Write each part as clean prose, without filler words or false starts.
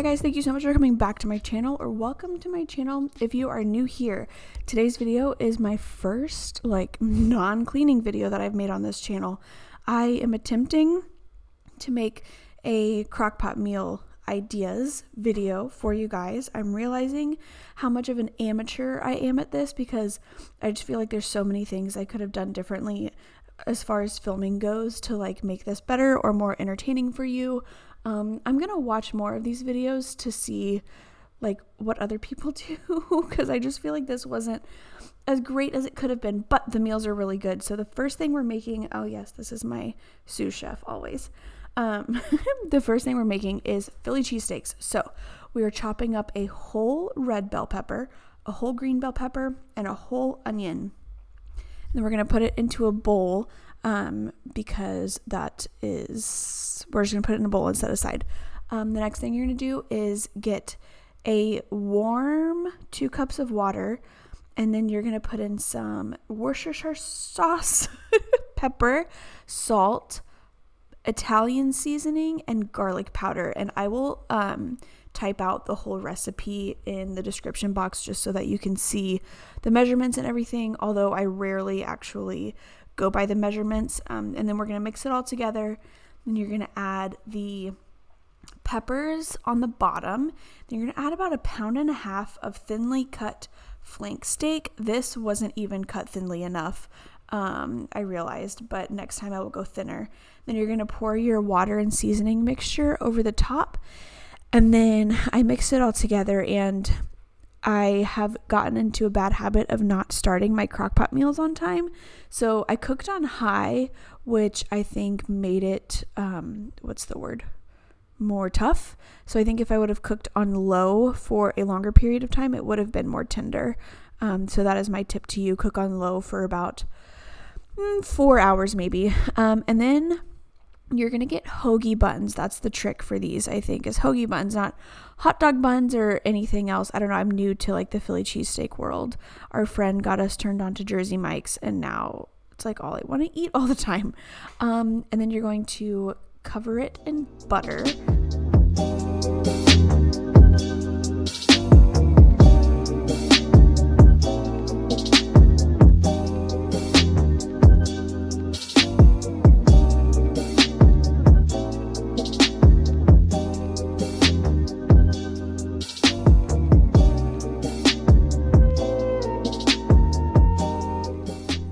guys, thank you so much for coming back to my channel, or welcome to my channel if you are new here. Today's video is my first non-cleaning video that I've made on this channel. I am attempting to make a crockpot meal ideas video for you guys. I'm realizing how much of an amateur I am at this because I just feel like there's so many things I could have done differently as far as filming goes to make this better or more entertaining for you. I'm gonna watch more of these videos to see what other people do because I just feel like this wasn't as great as it could have been, but the meals are really good. So the first thing we're making, oh yes, this is my sous chef always. The first thing we're making is Philly cheesesteaks. So we are chopping up a whole red bell pepper, a whole green bell pepper, and a whole onion. And then we're gonna put it into a bowl because we're just gonna put it in a bowl and set aside. The next thing you're gonna do is get a warm 2 cups of water, and then you're gonna put in some Worcestershire sauce, pepper, salt, Italian seasoning, and garlic powder. And I will type out the whole recipe in the description box just so that you can see the measurements and everything, although I rarely actually go by the measurements. And then we're going to mix it all together. Then you're going to add the peppers on the bottom. Then you're going to add about 1.5 pounds of thinly cut flank steak. This wasn't even cut thinly enough, I realized, but next time I will go thinner. Then you're going to pour your water and seasoning mixture over the top. And then I mix it all together, and I have gotten into a bad habit of not starting my crockpot meals on time. So I cooked on high, which I think made it, more tough. So I think if I would have cooked on low for a longer period of time, it would have been more tender. So that is my tip to you. Cook on low for about 4 hours maybe. And then you're going to get hoagie buns. That's the trick for these, I think, is hoagie buns, not hot dog buns or anything else. I don't know. I'm new to the Philly cheesesteak world. Our friend got us turned on to Jersey Mike's, and now it's all I want to eat all the time. And then you're going to cover it in butter.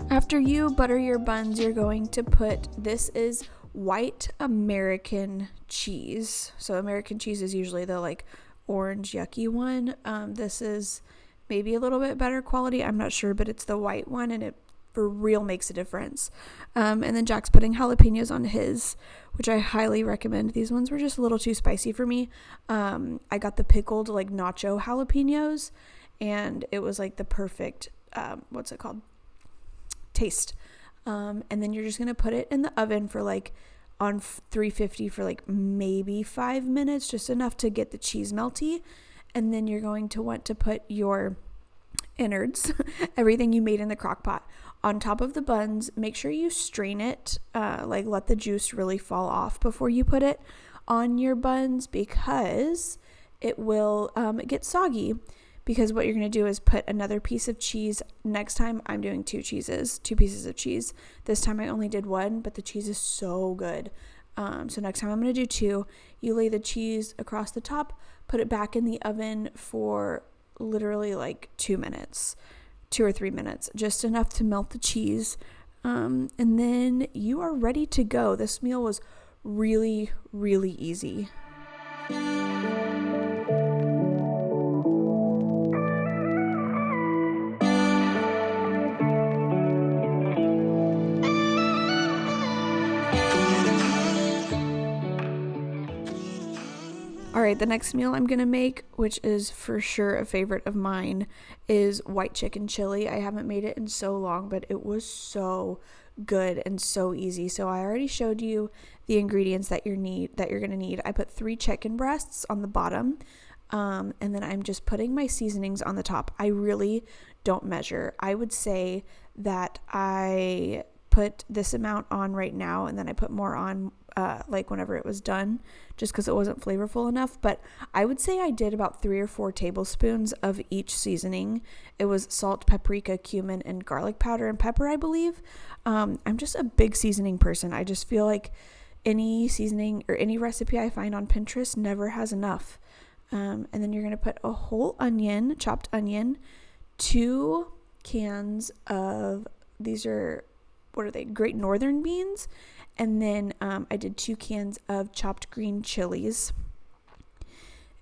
After you butter your buns, you're going to put, this is white American cheese. So American cheese is usually the orange yucky one. This is maybe a little bit better quality. I'm not sure, but it's the white one, and it for real makes a difference. And then Jack's putting jalapeños on his, which I highly recommend. These ones were just a little too spicy for me. I got the pickled nacho jalapeños, and it was the perfect, taste. And then you're just going to put it in the oven for on 350 for maybe 5 minutes, just enough to get the cheese melty. And then you're going to want to put your innards, everything you made in the crock pot, on top of the buns. Make sure you strain it, let the juice really fall off before you put it on your buns, because it will get soggy. Because what you're going to do is put another piece of cheese. Next time I'm doing 2 pieces of cheese. This time I only did 1, but the cheese is so good. So next time I'm going to do 2. You lay the cheese across the top, put it back in the oven for literally 2 minutes, 2 or 3 minutes, just enough to melt the cheese. And then you are ready to go. This meal was really, really easy. All right, the next meal I'm going to make, which is for sure a favorite of mine, is white chicken chili. I haven't made it in so long, but it was so good and so easy. So I already showed you the ingredients that you're going to need. I put 3 chicken breasts on the bottom, and then I'm just putting my seasonings on the top. I really don't measure. I would say that I put this amount on right now, and then I put more on like whenever it was done, just because it wasn't flavorful enough. But I would say I did about 3 or 4 tablespoons of each seasoning. It was salt, paprika, cumin, and garlic powder and pepper, I believe. I'm just a big seasoning person. I just feel like any seasoning or any recipe I find on Pinterest never has enough. And then you're going to put a whole onion, chopped onion, 2 cans of, these are, what are they, Great Northern beans. And then I did 2 cans of chopped green chilies.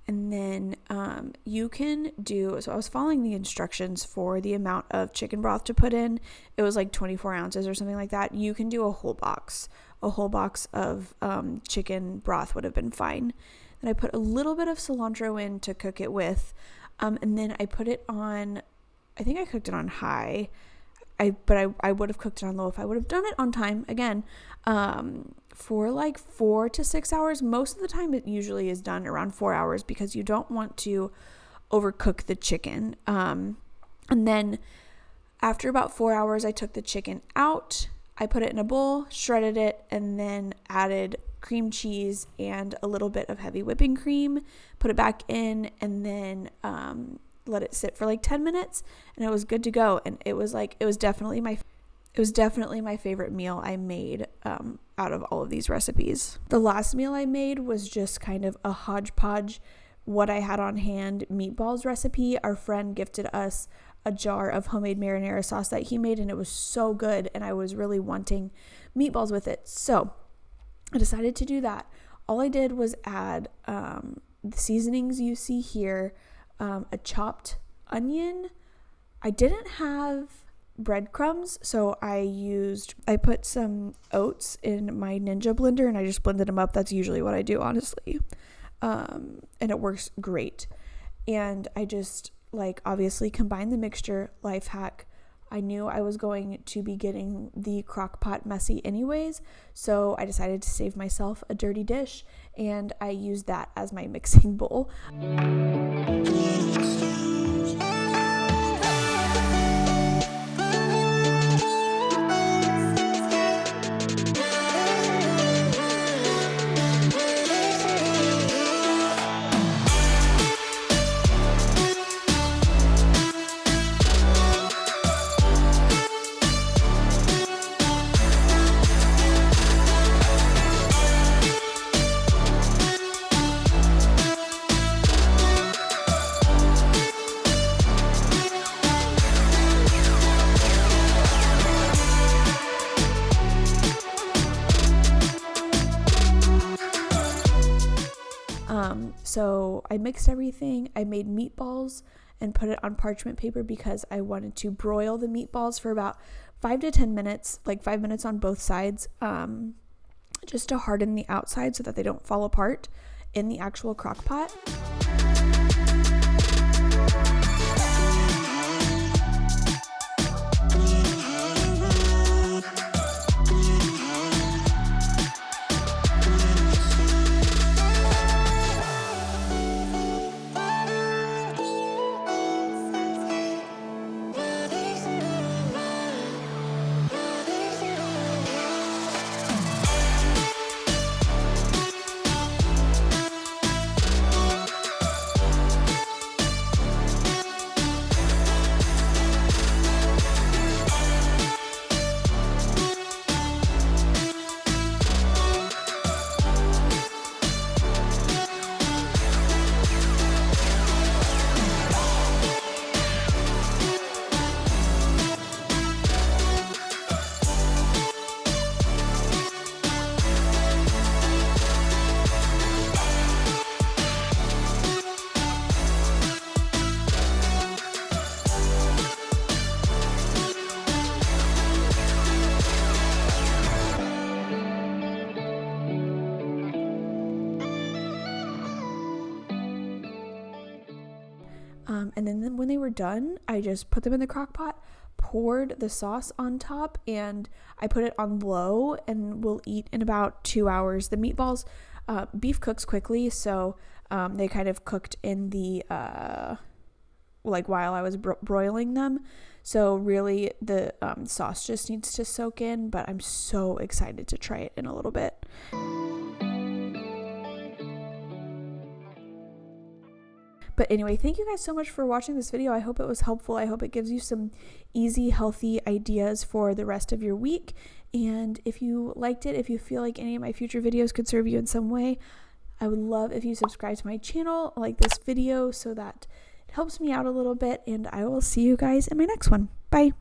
And then you can do, so I was following the instructions for the amount of chicken broth to put in. It was like 24 ounces or something like that. You can do a whole box. A whole box of chicken broth would have been fine. Then I put a little bit of cilantro in to cook it with. And then I put it on, I think I cooked it on high. But I would have cooked it on low if I would have done it on time, again, for like 4 to 6 hours. Most of the time it usually is done around 4 hours because you don't want to overcook the chicken. And then after about 4 hours, I took the chicken out. I put it in a bowl, shredded it, and then added cream cheese and a little bit of heavy whipping cream, put it back in, and then let it sit for like 10 minutes, and it was good to go. And it was definitely my favorite meal I made out of all of these recipes. The last meal I made was just kind of a hodgepodge, what I had on hand meatballs recipe. Our friend gifted us a jar of homemade marinara sauce that he made, and it was so good, and I was really wanting meatballs with it. So I decided to do that. All I did was add the seasonings you see here, a chopped onion. I didn't have breadcrumbs, so I put some oats in my Ninja blender and I just blended them up. That's usually what I do, honestly. And it works great. And I just obviously combine the mixture. Life hack. I knew I was going to be getting the Crockpot messy anyways, so I decided to save myself a dirty dish, and I used that as my mixing bowl. So I mixed everything. I made meatballs and put it on parchment paper because I wanted to broil the meatballs for about 5 to 10 minutes, like 5 minutes on both sides, just to harden the outside so that they don't fall apart in the actual crock pot. And then when they were done, I just put them in the crock pot, poured the sauce on top, and I put it on low, and we'll eat in about 2 hours. The meatballs, beef cooks quickly, so they kind of cooked in the, while I was broiling them. So really the sauce just needs to soak in, but I'm so excited to try it in a little bit. But anyway, thank you guys so much for watching this video. I hope it was helpful. I hope it gives you some easy, healthy ideas for the rest of your week. And if you liked it, if you feel like any of my future videos could serve you in some way, I would love if you subscribe to my channel, like this video, so that it helps me out a little bit. And I will see you guys in my next one. Bye.